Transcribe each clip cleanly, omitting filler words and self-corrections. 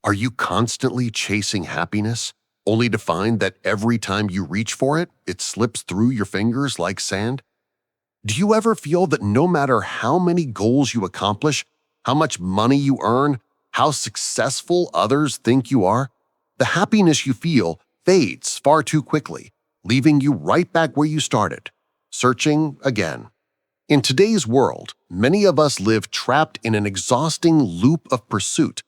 Are you constantly chasing happiness, only to find that every time you reach for it, it slips through your fingers like sand? Do you ever feel that no matter how many goals you accomplish, how much money you earn, how successful others think you are, the happiness you feel fades far too quickly, leaving you right back where you started, searching again? In today's world, many of us live trapped in an exhausting loop of pursuit,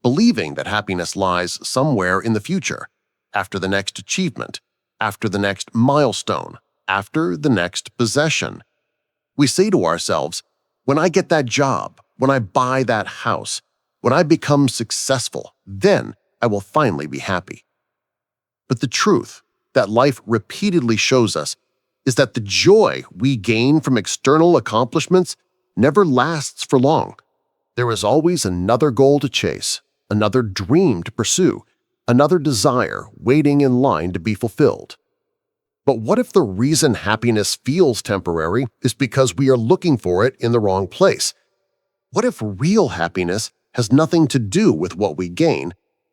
believing that happiness lies somewhere in the future, after the next achievement, after the next milestone, after the next possession. We say to ourselves, when I get that job, when I buy that house, when I become successful, then I will finally be happy. But the truth that life repeatedly shows us is that the joy we gain from external accomplishments never lasts for long. There is always another goal to chase, another dream to pursue, another desire waiting in line to be fulfilled. But what if the reason happiness feels temporary is because we are looking for it in the wrong place? What if real happiness has nothing to do with what we gain,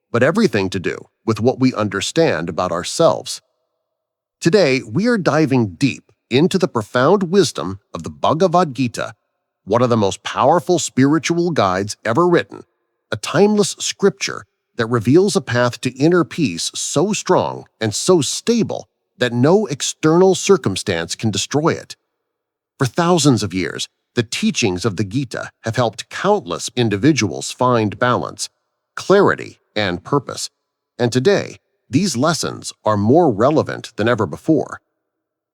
but everything to do with what we understand about ourselves? Today, we are diving deep into the profound wisdom of the Bhagavad Gita, one of the most powerful spiritual guides ever written, a timeless scripture that reveals a path to inner peace so strong and so stable that no external circumstance can destroy it. For thousands of years, the teachings of the Gita have helped countless individuals find balance, clarity, and purpose, and today, these lessons are more relevant than ever before.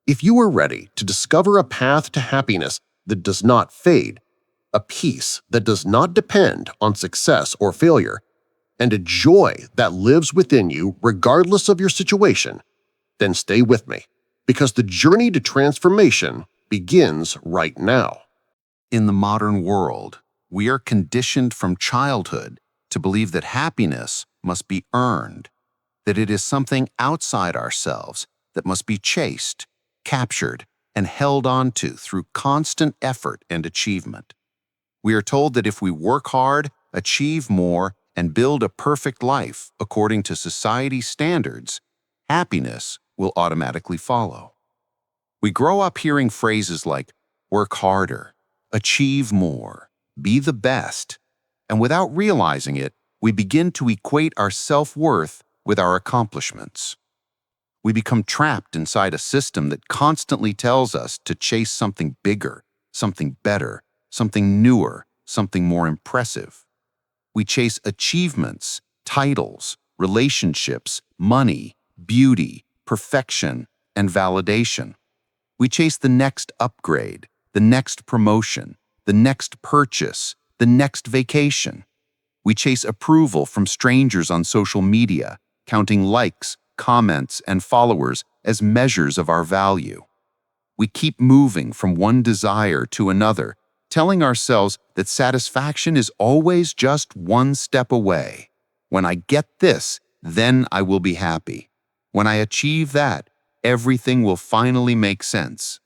If you are ready to discover a path to happiness that does not fade, a peace that does not depend on success or failure, and a joy that lives within you regardless of your situation, then stay with me, because the journey to transformation begins right now. In the modern world, we are conditioned from childhood to believe that happiness must be earned, that it is something outside ourselves that must be chased, captured, and held onto through constant effort and achievement. We are told that if we work hard, achieve more, and build a perfect life according to society's standards, happiness will automatically follow. We grow up hearing phrases like work harder, achieve more, be the best, and without realizing it, we begin to equate our self-worth with our accomplishments. We become trapped inside a system that constantly tells us to chase something bigger, something better, something newer, something more impressive. We chase achievements, titles, relationships, money, beauty, perfection, and validation. We chase the next upgrade, the next promotion, the next purchase, the next vacation. We chase approval from strangers on social media, counting likes, comments, and followers as measures of our value. We keep moving from one desire to another, telling ourselves that satisfaction is always just one step away. When I get this, then I will be happy. When I achieve that, everything will finally make sense.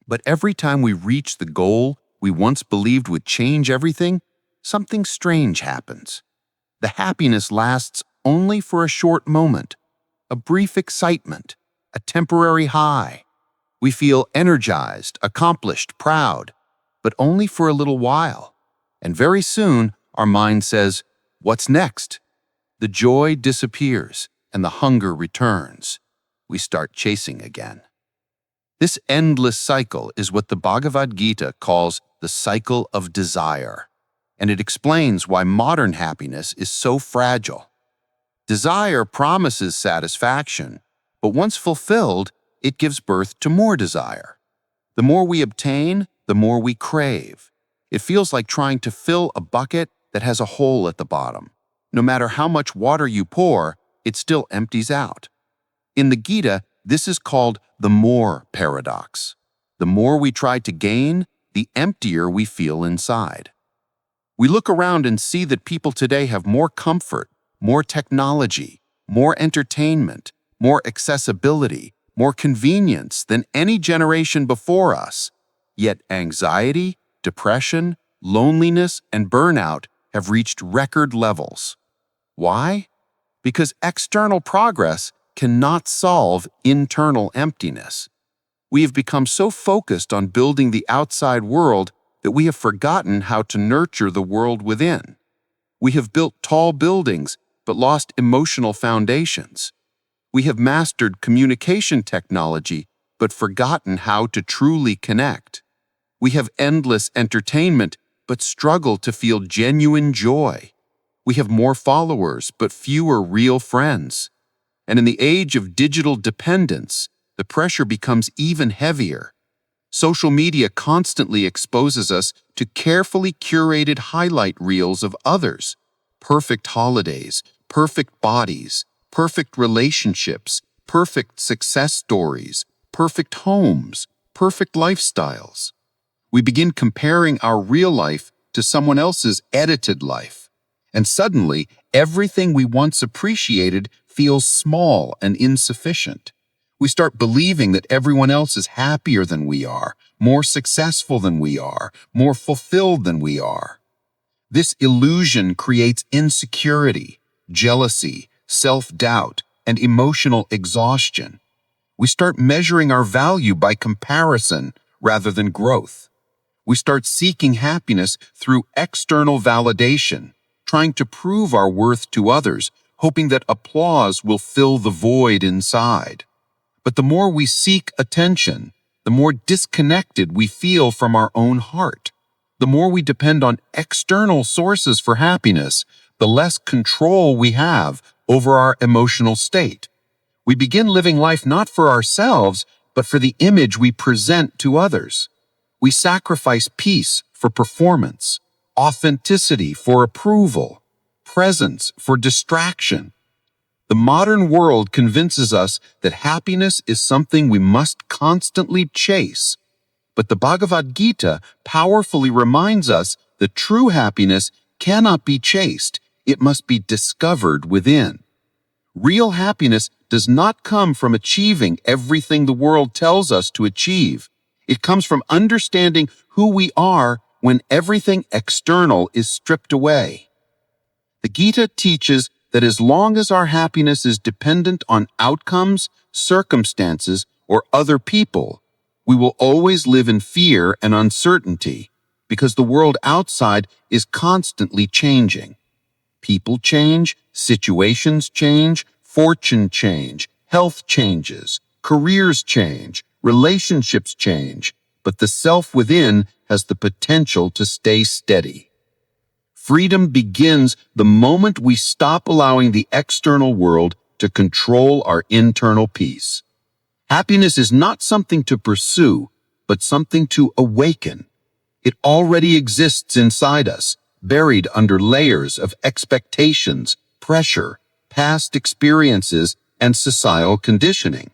But every time we reach the goal we once believed would change everything, something strange happens. The happiness lasts only for a short moment, a brief excitement, a temporary high. We feel energized, accomplished, proud, but only for a little while. And very soon, our mind says, "What's next?" The joy disappears, and the hunger returns. We start chasing again. This endless cycle is what the Bhagavad Gita calls the cycle of desire, and it explains why modern happiness is so fragile. Desire promises satisfaction, but once fulfilled, it gives birth to more desire. The more we obtain, the more we crave. It feels like trying to fill a bucket that has a hole at the bottom. No matter how much water you pour, it still empties out. In the Gita, this is called the more paradox. The more we try to gain, the emptier we feel inside. We look around and see that people today have more comfort, more technology, more entertainment, more accessibility, more convenience than any generation before us. Yet anxiety, depression, loneliness, and burnout have reached record levels. Why? Because external progress cannot solve internal emptiness. We have become so focused on building the outside world that we have forgotten how to nurture the world within. We have built tall buildings but lost emotional foundations. We have mastered communication technology but forgotten how to truly connect. We have endless entertainment but struggle to feel genuine joy. We have more followers but fewer real friends. And in the age of digital dependence, the pressure becomes even heavier. Social media constantly exposes us to carefully curated highlight reels of others. Perfect holidays, perfect bodies, perfect relationships, perfect success stories, perfect homes, perfect lifestyles. We begin comparing our real life to someone else's edited life. And suddenly, everything we once appreciated feels small and insufficient. We start believing that everyone else is happier than we are, more successful than we are, more fulfilled than we are. This illusion creates insecurity, jealousy, self-doubt, and emotional exhaustion. We start measuring our value by comparison rather than growth. We start seeking happiness through external validation, trying to prove our worth to others, hoping that applause will fill the void inside. But the more we seek attention, the more disconnected we feel from our own heart. The more we depend on external sources for happiness, the less control we have over our emotional state. We begin living life not for ourselves, but for the image we present to others. We sacrifice peace for performance, authenticity for approval, presence for distraction. The modern world convinces us that happiness is something we must constantly chase. But the Bhagavad Gita powerfully reminds us that true happiness cannot be chased. It must be discovered within. Real happiness does not come from achieving everything the world tells us to achieve. It comes from understanding who we are when everything external is stripped away. The Gita teaches that as long as our happiness is dependent on outcomes, circumstances, or other people, we will always live in fear and uncertainty because the world outside is constantly changing. People change, situations change, fortune change, health changes, careers change, relationships change, but the self within has the potential to stay steady. Freedom begins the moment we stop allowing the external world to control our internal peace. Happiness is not something to pursue, but something to awaken. It already exists inside us, buried under layers of expectations, pressure, past experiences, and societal conditioning.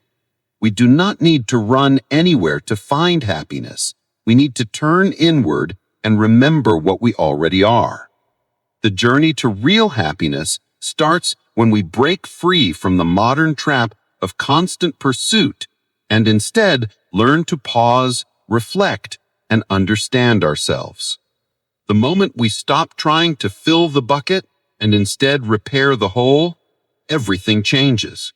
We do not need to run anywhere to find happiness. We need to turn inward and remember what we already are. The journey to real happiness starts when we break free from the modern trap of constant pursuit and instead learn to pause, reflect, and understand ourselves. The moment we stop trying to fill the bucket and instead repair the hole, everything changes.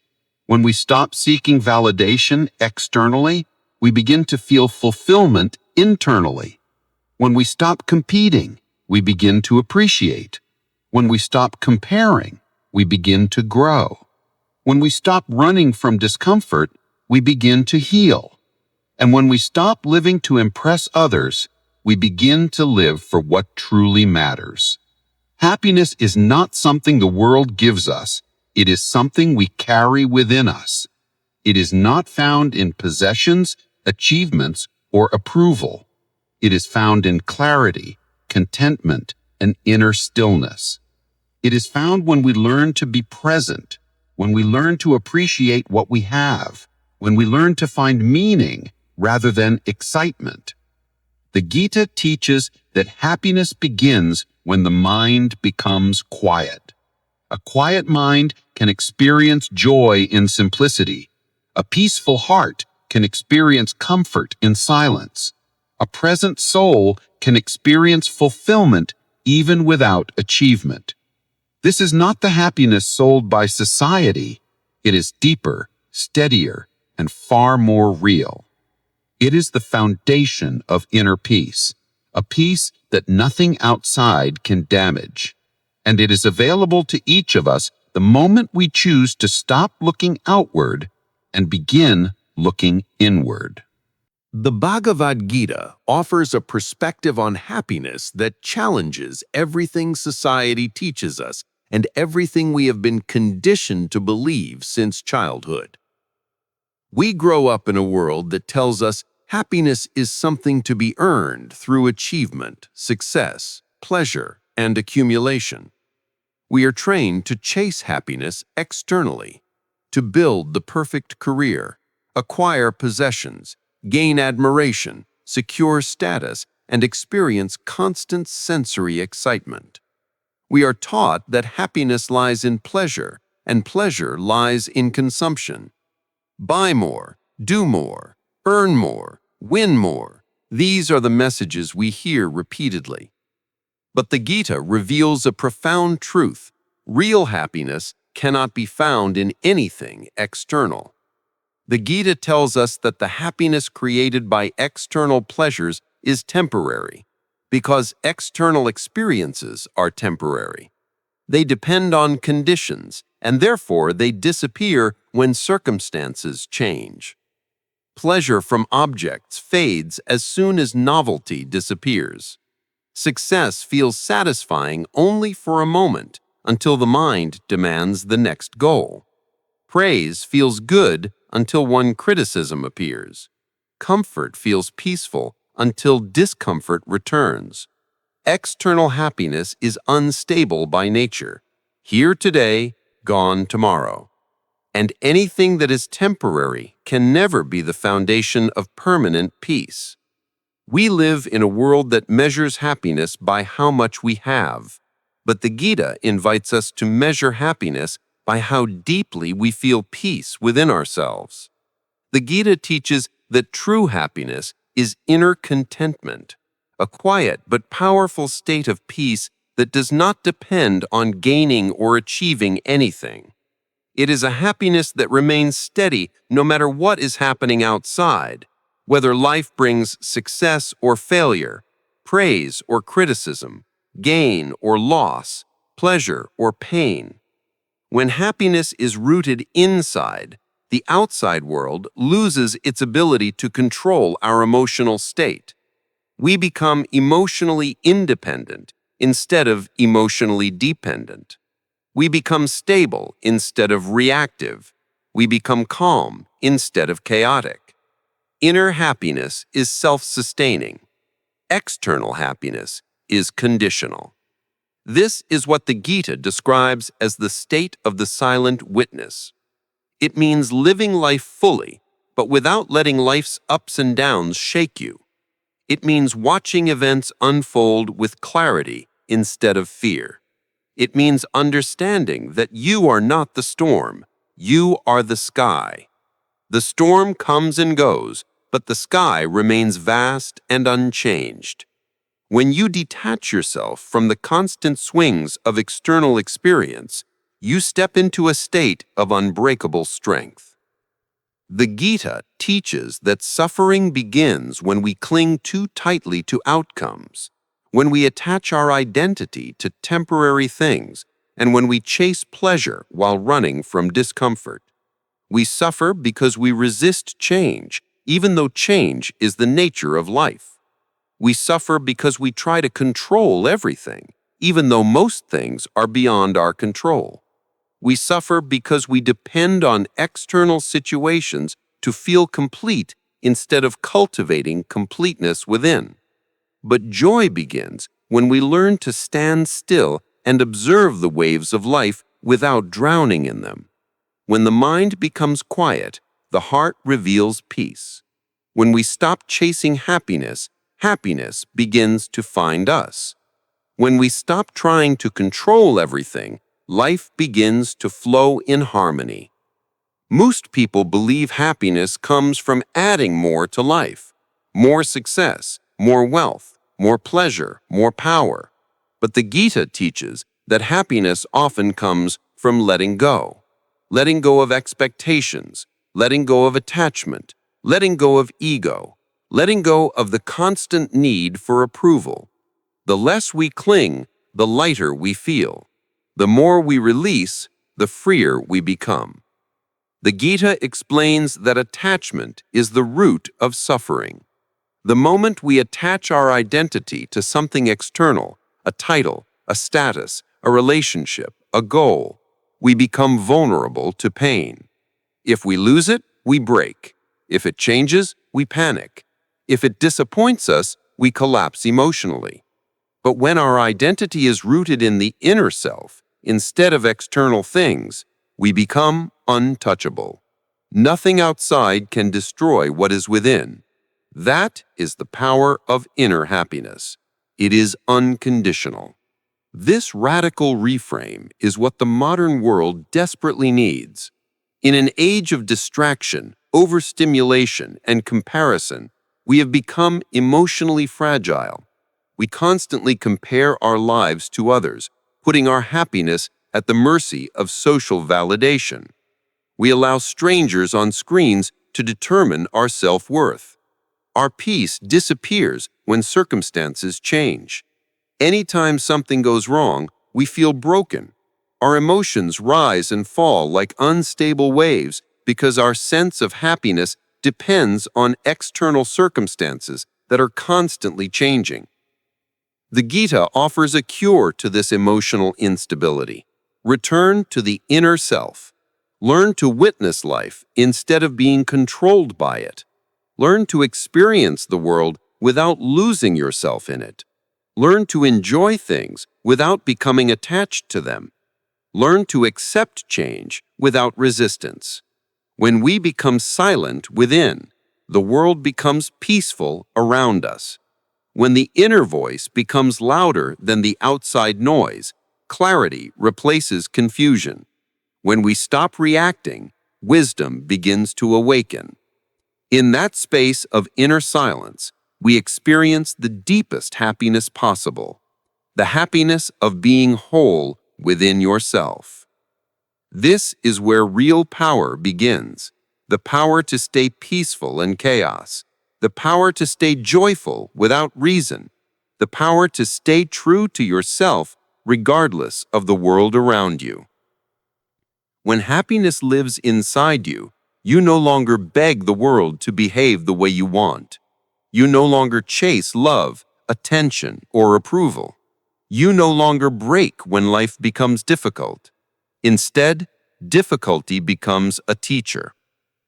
When we stop seeking validation externally, we begin to feel fulfillment internally. When we stop competing, we begin to appreciate. When we stop comparing, we begin to grow. When we stop running from discomfort, we begin to heal. And when we stop living to impress others, we begin to live for what truly matters. Happiness is not something the world gives us. It is something we carry within us. It is not found in possessions, achievements, or approval. It is found in clarity, contentment, and inner stillness. It is found when we learn to be present, when we learn to appreciate what we have, when we learn to find meaning rather than excitement. The Gita teaches that happiness begins when the mind becomes quiet. A quiet mind can experience joy in simplicity. A peaceful heart can experience comfort in silence. A present soul can experience fulfillment even without achievement. This is not the happiness sold by society. It is deeper, steadier, and far more real. It is the foundation of inner peace, a peace that nothing outside can damage. And it is available to each of us the moment we choose to stop looking outward and begin looking inward. The Bhagavad Gita offers a perspective on happiness that challenges everything society teaches us and everything we have been conditioned to believe since childhood. We grow up in a world that tells us happiness is something to be earned through achievement, success, pleasure, and accumulation. We are trained to chase happiness externally, to build the perfect career, acquire possessions, gain admiration, secure status, and experience constant sensory excitement. We are taught that happiness lies in pleasure, and pleasure lies in consumption. Buy more, do more, earn more, win more. These are the messages we hear repeatedly. But the Gita reveals a profound truth. Real happiness cannot be found in anything external. The Gita tells us that the happiness created by external pleasures is temporary, because external experiences are temporary. They depend on conditions, and therefore they disappear when circumstances change. Pleasure from objects fades as soon as novelty disappears. Success feels satisfying only for a moment until the mind demands the next goal. Praise feels good until one criticism appears. Comfort feels peaceful until discomfort returns. External happiness is unstable by nature, here today, gone tomorrow. And anything that is temporary can never be the foundation of permanent peace. We live in a world that measures happiness by how much we have, but the Gita invites us to measure happiness by how deeply we feel peace within ourselves. The Gita teaches that true happiness is inner contentment, a quiet but powerful state of peace that does not depend on gaining or achieving anything. It is a happiness that remains steady no matter what is happening outside, whether life brings success or failure, praise or criticism, gain or loss, pleasure or pain. When happiness is rooted inside, the outside world loses its ability to control our emotional state. We become emotionally independent instead of emotionally dependent. We become stable instead of reactive. We become calm instead of chaotic. Inner happiness is self-sustaining. External happiness is conditional. This is what the Gita describes as the state of the silent witness. It means living life fully, but without letting life's ups and downs shake you. It means watching events unfold with clarity instead of fear. It means understanding that you are not the storm, you are the sky. The storm comes and goes, but the sky remains vast and unchanged. When you detach yourself from the constant swings of external experience, you step into a state of unbreakable strength. The Gita teaches that suffering begins when we cling too tightly to outcomes, when we attach our identity to temporary things, and when we chase pleasure while running from discomfort. We suffer because we resist change, even though change is the nature of life. We suffer because we try to control everything, even though most things are beyond our control. We suffer because we depend on external situations to feel complete instead of cultivating completeness within. But joy begins when we learn to stand still and observe the waves of life without drowning in them. When the mind becomes quiet, the heart reveals peace. When we stop chasing happiness, happiness begins to find us. When we stop trying to control everything, life begins to flow in harmony. Most people believe happiness comes from adding more to life, more success, more wealth, more pleasure, more power. But the Gita teaches that happiness often comes from letting go of expectations, letting go of attachment, letting go of ego, letting go of the constant need for approval. The less we cling, the lighter we feel. The more we release, the freer we become. The Gita explains that attachment is the root of suffering. The moment we attach our identity to something external, a title, a status, a relationship, a goal, we become vulnerable to pain. If we lose it, we break. If it changes, we panic. If it disappoints us, we collapse emotionally. But when our identity is rooted in the inner self, instead of external things, we become untouchable. Nothing outside can destroy what is within. That is the power of inner happiness. It is unconditional. This radical reframe is what the modern world desperately needs. In an age of distraction, overstimulation, and comparison, we have become emotionally fragile. We constantly compare our lives to others, putting our happiness at the mercy of social validation. We allow strangers on screens to determine our self-worth. Our peace disappears when circumstances change. Anytime something goes wrong, we feel broken. Our emotions rise and fall like unstable waves because our sense of happiness depends on external circumstances that are constantly changing. The Gita offers a cure to this emotional instability. Return to the inner self. Learn to witness life instead of being controlled by it. Learn to experience the world without losing yourself in it. Learn to enjoy things without becoming attached to them. Learn to accept change without resistance. When we become silent within, the world becomes peaceful around us. When the inner voice becomes louder than the outside noise, clarity replaces confusion. When we stop reacting, wisdom begins to awaken. In that space of inner silence, we experience the deepest happiness possible, the happiness of being whole within yourself. This is where real power begins, the power to stay peaceful in chaos, the power to stay joyful without reason, the power to stay true to yourself regardless of the world around you. When happiness lives inside you, you no longer beg the world to behave the way you want. You no longer chase love, attention, or approval. You no longer break when life becomes difficult. Instead, difficulty becomes a teacher.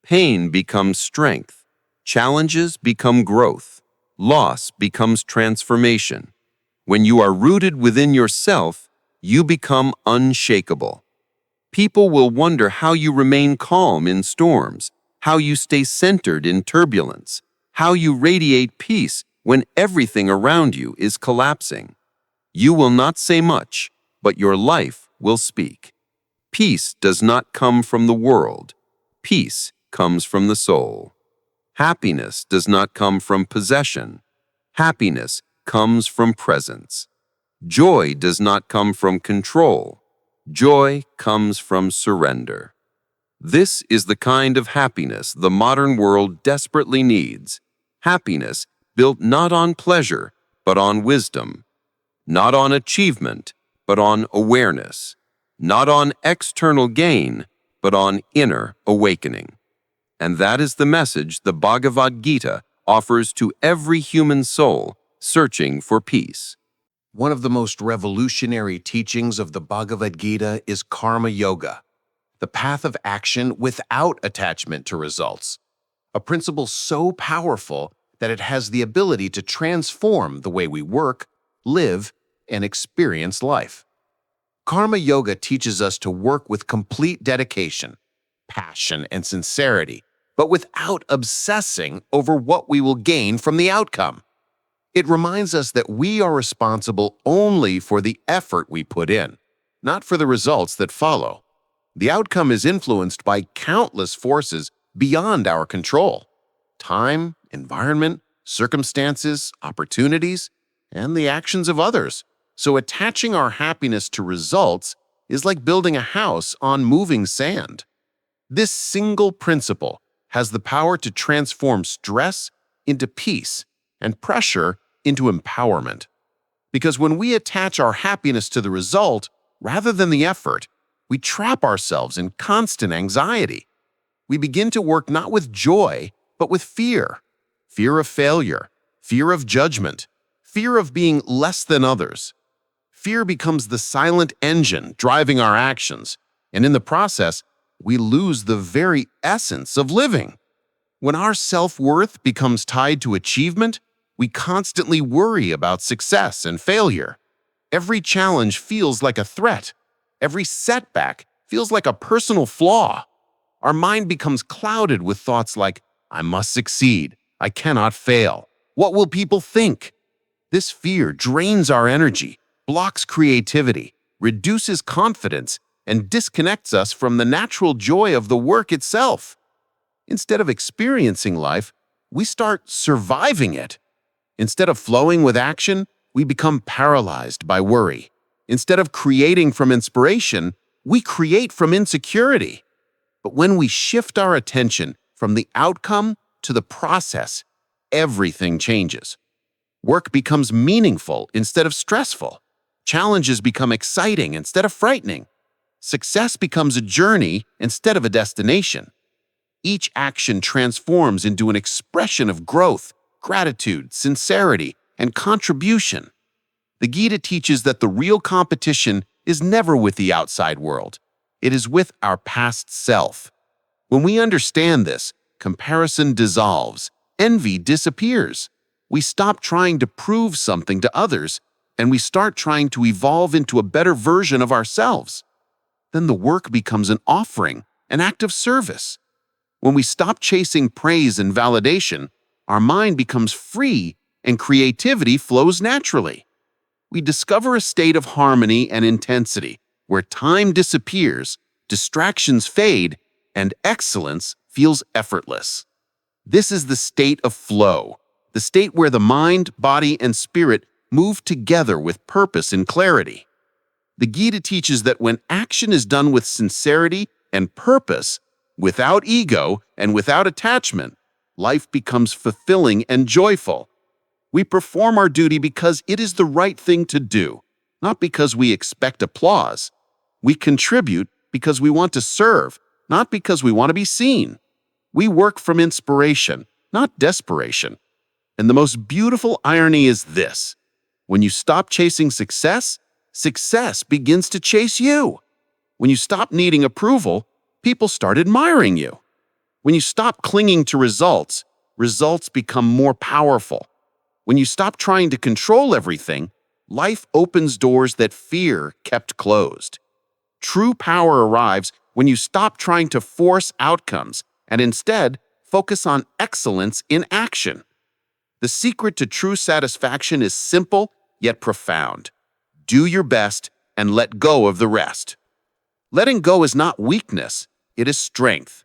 Pain becomes strength. Challenges become growth. Loss becomes transformation. When you are rooted within yourself, you become unshakable. People will wonder how you remain calm in storms, how you stay centered in turbulence, how you radiate peace when everything around you is collapsing. You will not say much, but your life will speak. Peace does not come from the world. Peace comes from the soul. Happiness does not come from possession. Happiness comes from presence. Joy does not come from control. Joy comes from surrender. This is the kind of happiness the modern world desperately needs. Happiness built not on pleasure, but on wisdom. Not on achievement, but on awareness. Not on external gain, but on inner awakening. And that is the message the Bhagavad Gita offers to every human soul searching for peace. One of the most revolutionary teachings of the Bhagavad Gita is karma yoga, the path of action without attachment to results, a principle so powerful that it has the ability to transform the way we work, live, and experience life. Karma yoga teaches us to work with complete dedication, passion, and sincerity, but without obsessing over what we will gain from the outcome. It reminds us that we are responsible only for the effort we put in, not for the results that follow. The outcome is influenced by countless forces beyond our control: time, environment, circumstances, opportunities, and the actions of others. So attaching our happiness to results is like building a house on moving sand. This single principle has the power to transform stress into peace and pressure into empowerment. Because when we attach our happiness to the result rather than the effort, we trap ourselves in constant anxiety. We begin to work not with joy, but with fear. Fear of failure, fear of judgment, fear of being less than others. Fear becomes the silent engine driving our actions, and in the process, we lose the very essence of living. When our self-worth becomes tied to achievement, we constantly worry about success and failure. Every challenge feels like a threat. Every setback feels like a personal flaw. Our mind becomes clouded with thoughts like, I must succeed, I cannot fail, what will people think? This fear drains our energy, blocks creativity, reduces confidence, and disconnects us from the natural joy of the work itself. Instead of experiencing life, we start surviving it. Instead of flowing with action, we become paralyzed by worry. Instead of creating from inspiration, we create from insecurity. But when we shift our attention from the outcome to the process, everything changes. Work becomes meaningful instead of stressful. Challenges become exciting instead of frightening. Success becomes a journey instead of a destination. Each action transforms into an expression of growth, gratitude, sincerity, and contribution. The Gita teaches that the real competition is never with the outside world. It is with our past self. When we understand this, comparison dissolves, envy disappears. We stop trying to prove something to others, and we start trying to evolve into a better version of ourselves. Then the work becomes an offering, an act of service. When we stop chasing praise and validation, our mind becomes free and creativity flows naturally. We discover a state of harmony and intensity where time disappears, distractions fade, and excellence feels effortless. This is the state of flow, the state where the mind, body, and spirit move together with purpose and clarity. The Gita teaches that when action is done with sincerity and purpose, without ego and without attachment, life becomes fulfilling and joyful. We perform our duty because it is the right thing to do, not because we expect applause. We contribute because we want to serve, not because we want to be seen. We work from inspiration, not desperation. And the most beautiful irony is this: when you stop chasing success, success begins to chase you. When you stop needing approval, people start admiring you. When you stop clinging to results, results become more powerful. When you stop trying to control everything, life opens doors that fear kept closed. True power arrives when you stop trying to force outcomes and instead focus on excellence in action. The secret to true satisfaction is simple yet profound. Do your best and let go of the rest. Letting go is not weakness, it is strength.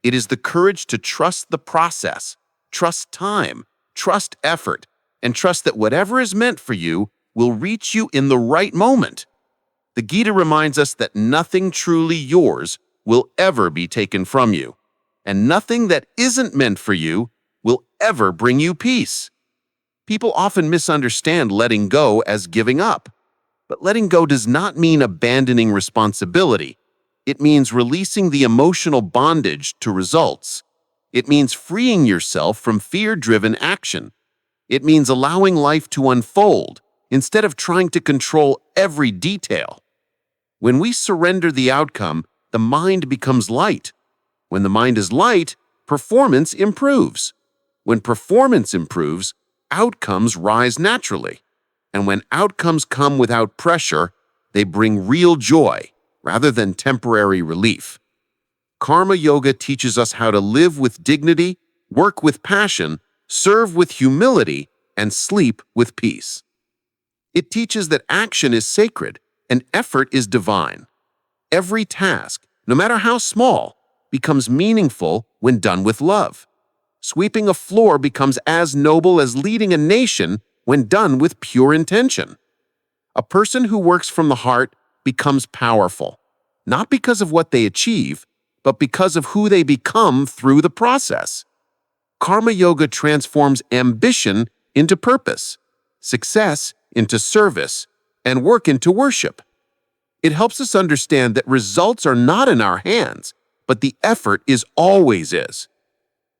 It is the courage to trust the process, trust time, trust effort, and trust that whatever is meant for you will reach you in the right moment. The Gita reminds us that nothing truly yours will ever be taken from you, and nothing that isn't meant for you will ever bring you peace. People often misunderstand letting go as giving up, but letting go does not mean abandoning responsibility. It means releasing the emotional bondage to results. It means freeing yourself from fear-driven action. It means allowing life to unfold instead of trying to control every detail. When we surrender the outcome, the mind becomes light. When the mind is light, performance improves. When performance improves, outcomes rise naturally. And when outcomes come without pressure, they bring real joy rather than temporary relief. Karma Yoga teaches us how to live with dignity, work with passion, serve with humility, and sleep with peace. It teaches that action is sacred and effort is divine. Every task, no matter how small, becomes meaningful when done with love. Sweeping a floor becomes as noble as leading a nation when done with pure intention. A person who works from the heart becomes powerful, not because of what they achieve, but because of who they become through the process. Karma Yoga transforms ambition into purpose, success into service, and work into worship. It helps us understand that results are not in our hands, but the effort always is.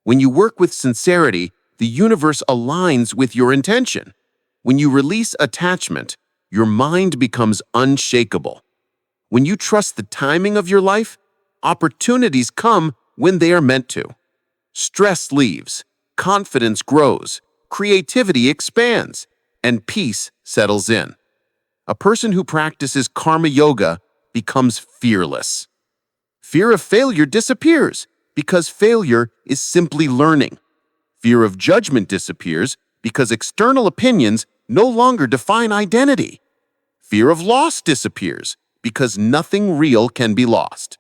When you work with sincerity, the universe aligns with your intention. When you release attachment, your mind becomes unshakable. When you trust the timing of your life, opportunities come when they are meant to. Stress leaves, confidence grows, creativity expands, and peace settles in. A person who practices karma yoga becomes fearless. Fear of failure disappears because failure is simply learning. Fear of judgment disappears because external opinions no longer define identity. Fear of loss disappears because nothing real can be lost.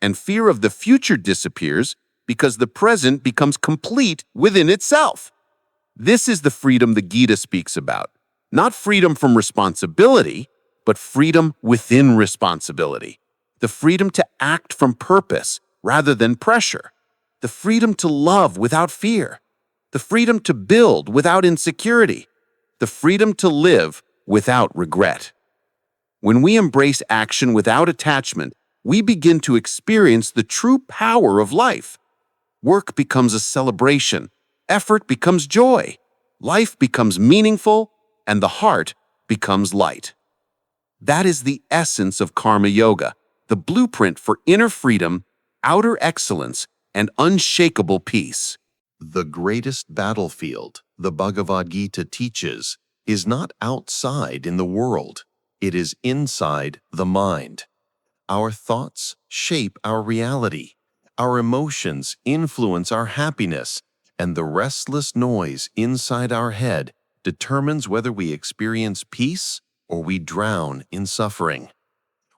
And fear of the future disappears because the present becomes complete within itself. This is the freedom the Gita speaks about. Not freedom from responsibility, but freedom within responsibility. The freedom to act from purpose rather than pressure. The freedom to love without fear. The freedom to build without insecurity. The freedom to live without regret. When we embrace action without attachment, we begin to experience the true power of life. Work becomes a celebration, effort becomes joy, life becomes meaningful, and the heart becomes light. That is the essence of karma yoga, the blueprint for inner freedom, outer excellence, and unshakable peace. The greatest battlefield, the Bhagavad Gita teaches, is not outside in the world. It is inside the mind. Our thoughts shape our reality. Our emotions influence our happiness, and the restless noise inside our head determines whether we experience peace or we drown in suffering.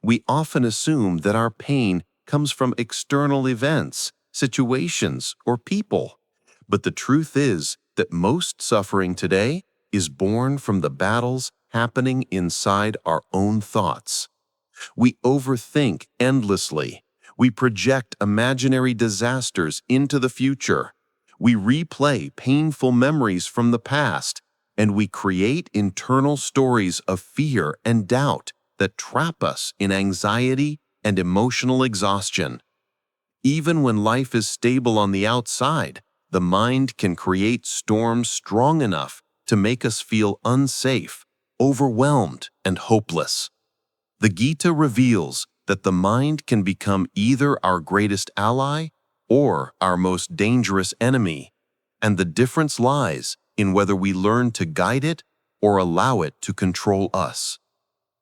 We often assume that our pain comes from external events, situations, or people. But the truth is that most suffering today is born from the battles happening inside our own thoughts. We overthink endlessly. We project imaginary disasters into the future. We replay painful memories from the past, and we create internal stories of fear and doubt that trap us in anxiety and emotional exhaustion. Even when life is stable on the outside, the mind can create storms strong enough to make us feel unsafe, overwhelmed, and hopeless. The Gita reveals that the mind can become either our greatest ally or our most dangerous enemy, and the difference lies in whether we learn to guide it or allow it to control us.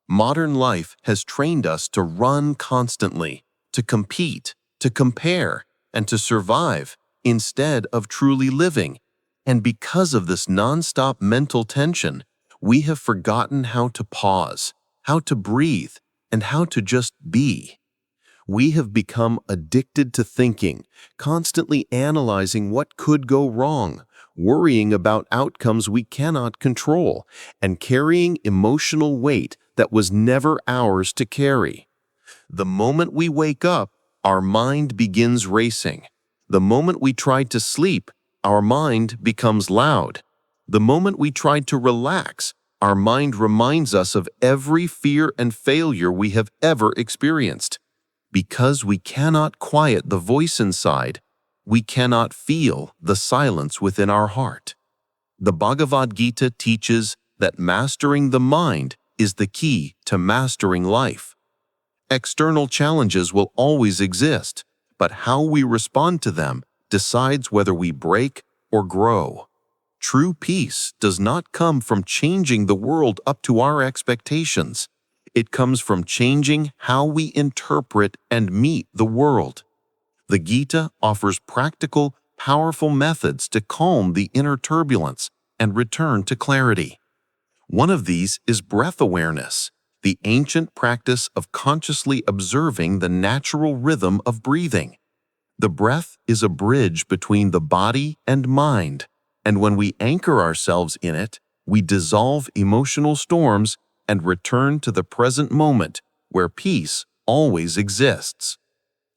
Modern life has trained us to run constantly, to compete, to compare, and to survive instead of truly living. And because of this nonstop mental tension, we have forgotten how to pause, how to breathe, and how to just be. We have become addicted to thinking, constantly analyzing what could go wrong, worrying about outcomes we cannot control, and carrying emotional weight that was never ours to carry. The moment we wake up, our mind begins racing. The moment we try to sleep, our mind becomes loud. The moment we try to relax, our mind reminds us of every fear and failure we have ever experienced. Because we cannot quiet the voice inside, we cannot feel the silence within our heart. The Bhagavad Gita teaches that mastering the mind is the key to mastering life. External challenges will always exist, but how we respond to them decides whether we break or grow. True peace does not come from changing the world up to our expectations. It comes from changing how we interpret and meet the world. The Gita offers practical, powerful methods to calm the inner turbulence and return to clarity. One of these is breath awareness, the ancient practice of consciously observing the natural rhythm of breathing. The breath is a bridge between the body and mind, and when we anchor ourselves in it, we dissolve emotional storms and return to the present moment where peace always exists.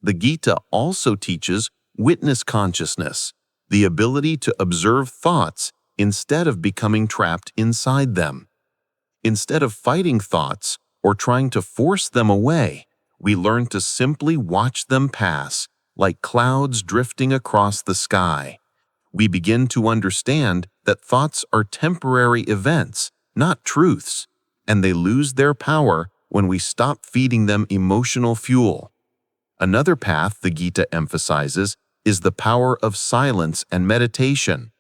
The Gita also teaches witness consciousness, the ability to observe thoughts instead of becoming trapped inside them. Instead of fighting thoughts or trying to force them away, we learn to simply watch them pass, like clouds drifting across the sky. We begin to understand that thoughts are temporary events, not truths, and they lose their power when we stop feeding them emotional fuel. Another path the Gita emphasizes is the power of silence and meditation.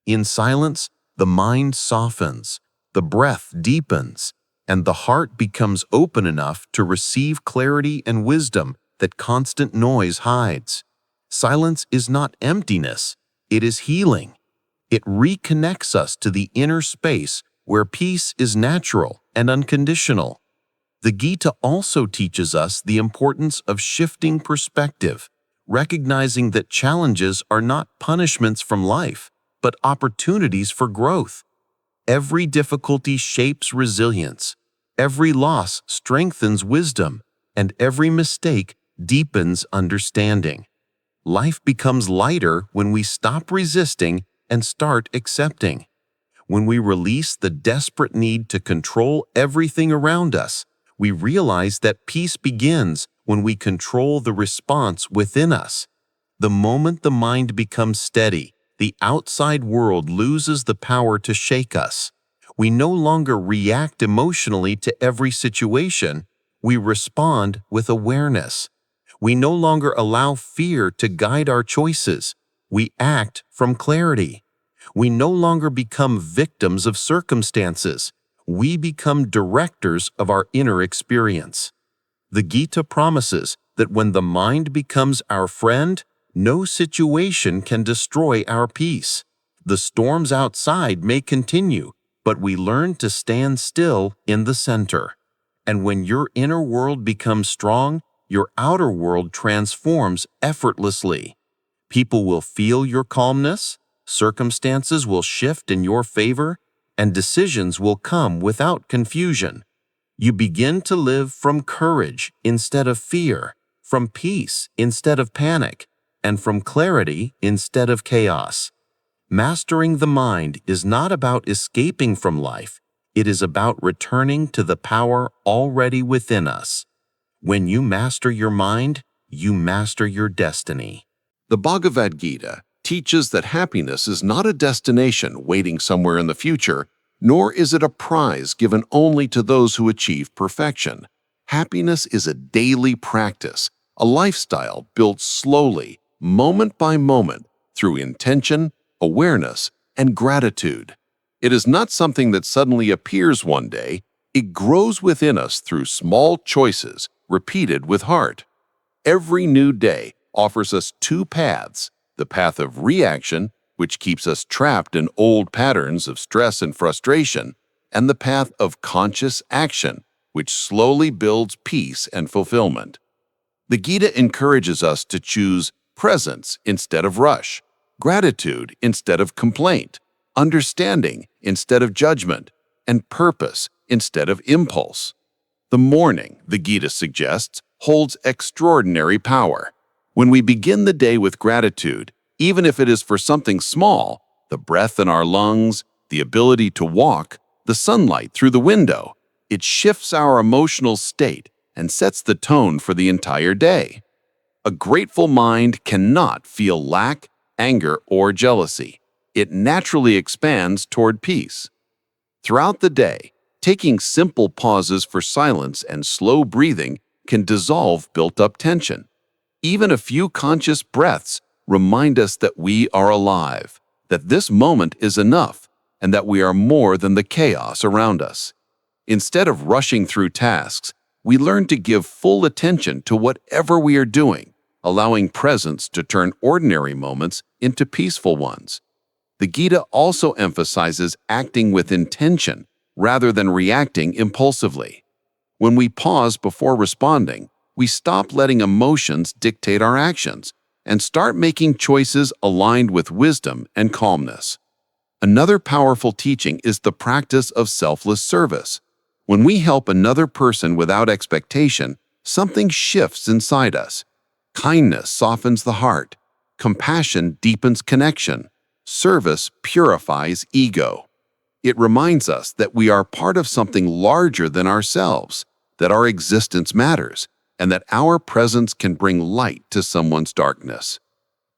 In silence, the mind softens, the breath deepens, and the heart becomes open enough to receive clarity and wisdom that constant noise hides. Silence is not emptiness, it is healing. It reconnects us to the inner space where peace is natural and unconditional. The Gita also teaches us the importance of shifting perspective, recognizing that challenges are not punishments from life, but opportunities for growth. Every difficulty shapes resilience, every loss strengthens wisdom, and every mistake deepens understanding. Life becomes lighter when we stop resisting and start accepting. When we release the desperate need to control everything around us, we realize that peace begins when we control the response within us. The moment the mind becomes steady, the outside world loses the power to shake us. We no longer react emotionally to every situation, we respond with awareness. We no longer allow fear to guide our choices, we act from clarity. We no longer become victims of circumstances, we become directors of our inner experience. The Gita promises that when the mind becomes our friend, no situation can destroy our peace. The storms outside may continue, but we learn to stand still in the center. And when your inner world becomes strong, your outer world transforms effortlessly. People will feel your calmness, circumstances will shift in your favor, and decisions will come without confusion. You begin to live from courage instead of fear, from peace instead of panic, and from clarity instead of chaos. Mastering the mind is not about escaping from life, it is about returning to the power already within us. When you master your mind, you master your destiny. The Bhagavad Gita teaches that happiness is not a destination waiting somewhere in the future, nor is it a prize given only to those who achieve perfection. Happiness is a daily practice, a lifestyle built slowly, moment by moment, through intention, awareness, and gratitude. It is not something that suddenly appears one day, it grows within us through small choices, repeated with heart. Every new day offers us two paths, the path of reaction, which keeps us trapped in old patterns of stress and frustration, and the path of conscious action, which slowly builds peace and fulfillment. The Gita encourages us to choose presence instead of rush, gratitude instead of complaint, understanding instead of judgment, and purpose instead of impulse. The morning, the Gita suggests, holds extraordinary power. When we begin the day with gratitude, even if it is for something small, the breath in our lungs, the ability to walk, the sunlight through the window, it shifts our emotional state and sets the tone for the entire day. A grateful mind cannot feel lack, anger, or jealousy. It naturally expands toward peace. Throughout the day, taking simple pauses for silence and slow breathing can dissolve built-up tension. Even a few conscious breaths remind us that we are alive, that this moment is enough, and that we are more than the chaos around us. Instead of rushing through tasks, we learn to give full attention to whatever we are doing, allowing presence to turn ordinary moments into peaceful ones. The Gita also emphasizes acting with intention rather than reacting impulsively. When we pause before responding, we stop letting emotions dictate our actions and start making choices aligned with wisdom and calmness. Another powerful teaching is the practice of selfless service. When we help another person without expectation, something shifts inside us. Kindness softens the heart. Compassion deepens connection. Service purifies ego. It reminds us that we are part of something larger than ourselves, that our existence matters, and that our presence can bring light to someone's darkness.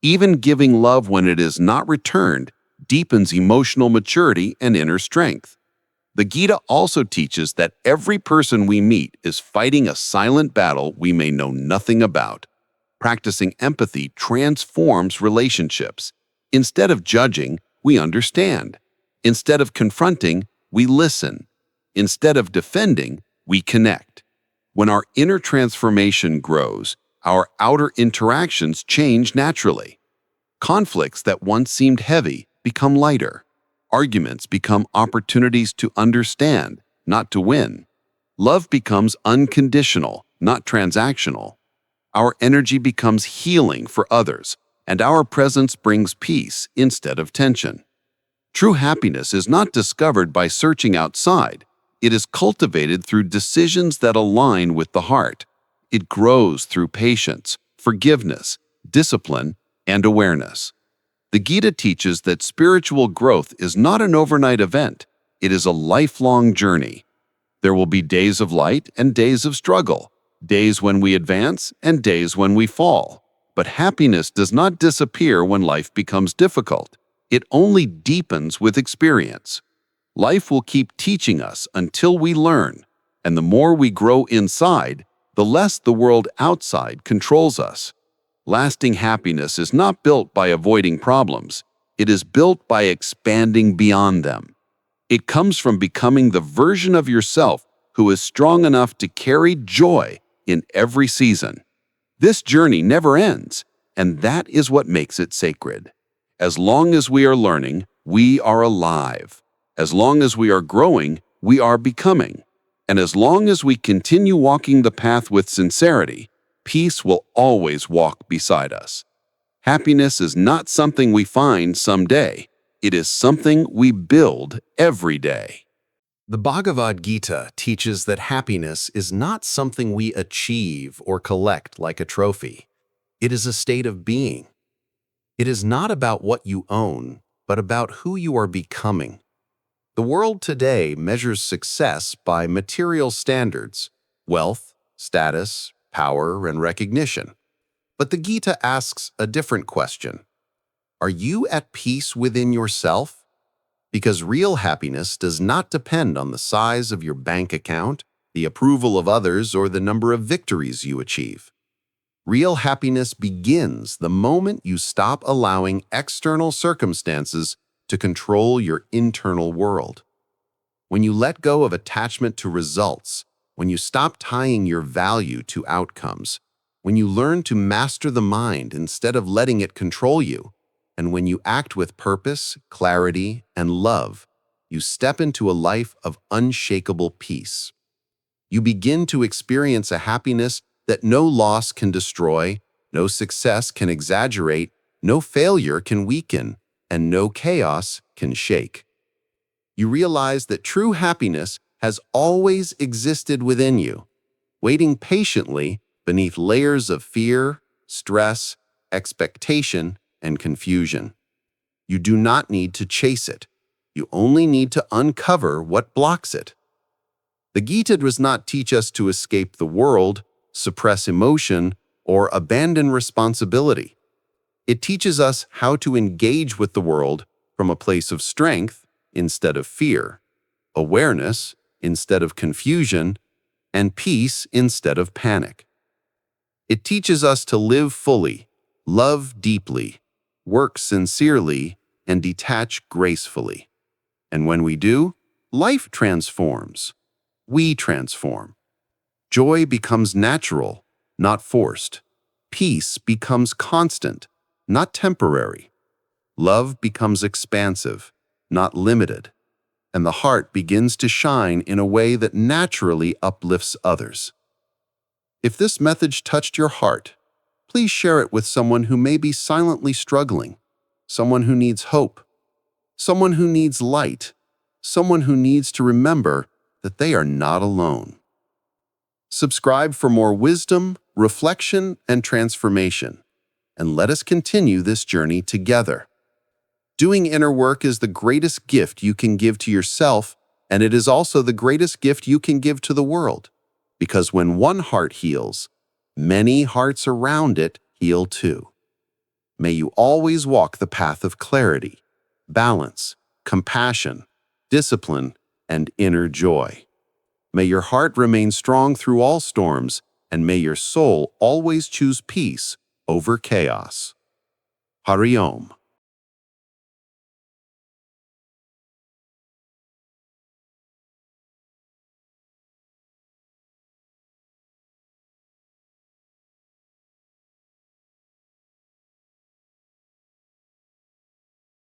Even giving love when it is not returned deepens emotional maturity and inner strength. The Gita also teaches that every person we meet is fighting a silent battle we may know nothing about. Practicing empathy transforms relationships. Instead of judging, we understand. Instead of confronting, we listen. Instead of defending, we connect. When our inner transformation grows, our outer interactions change naturally. Conflicts that once seemed heavy become lighter. Arguments become opportunities to understand, not to win. Love becomes unconditional, not transactional. Our energy becomes healing for others, and our presence brings peace instead of tension. True happiness is not discovered by searching outside. It is cultivated through decisions that align with the heart. It grows through patience, forgiveness, discipline, and awareness. The Gita teaches that spiritual growth is not an overnight event. It is a lifelong journey. There will be days of light and days of struggle, days when we advance and days when we fall. But happiness does not disappear when life becomes difficult. It only deepens with experience. Life will keep teaching us until we learn, and the more we grow inside, the less the world outside controls us. Lasting happiness is not built by avoiding problems. It is built by expanding beyond them. It comes from becoming the version of yourself who is strong enough to carry joy in every season. This journey never ends, and that is what makes it sacred. As long as we are learning, we are alive. As long as we are growing, we are becoming. And as long as we continue walking the path with sincerity, peace will always walk beside us. Happiness is not something we find someday. It is something we build every day. The Bhagavad Gita teaches that happiness is not something we achieve or collect like a trophy. It is a state of being. It is not about what you own, but about who you are becoming. The world today measures success by material standards, wealth, status, power, and recognition. But the Gita asks a different question. Are you at peace within yourself? Because real happiness does not depend on the size of your bank account, the approval of others, or the number of victories you achieve. Real happiness begins the moment you stop allowing external circumstances to control your internal world. When you let go of attachment to results, when you stop tying your value to outcomes, when you learn to master the mind instead of letting it control you, and when you act with purpose, clarity, and love, you step into a life of unshakable peace. You begin to experience a happiness that no loss can destroy, no success can exaggerate, no failure can weaken, and no chaos can shake. You realize that true happiness has always existed within you, waiting patiently beneath layers of fear, stress, expectation, and confusion. You do not need to chase it. You only need to uncover what blocks it. The Gita does not teach us to escape the world, suppress emotion, or abandon responsibility. It teaches us how to engage with the world from a place of strength instead of fear, awareness instead of confusion, and peace instead of panic. It teaches us to live fully, love deeply, work sincerely, and detach gracefully. And when we do, life transforms. We transform. Joy becomes natural, not forced. Peace becomes constant, not temporary. Love becomes expansive, not limited. And the heart begins to shine in a way that naturally uplifts others. If this message touched your heart, please share it with someone who may be silently struggling, someone who needs hope, someone who needs light, someone who needs to remember that they are not alone. Subscribe for more wisdom, reflection, and transformation, and let us continue this journey together. Doing inner work is the greatest gift you can give to yourself, and it is also the greatest gift you can give to the world, because when one heart heals, many hearts around it heal too. May you always walk the path of clarity, balance, compassion, discipline, and inner joy. May your heart remain strong through all storms, and may your soul always choose peace over chaos. Hari Om.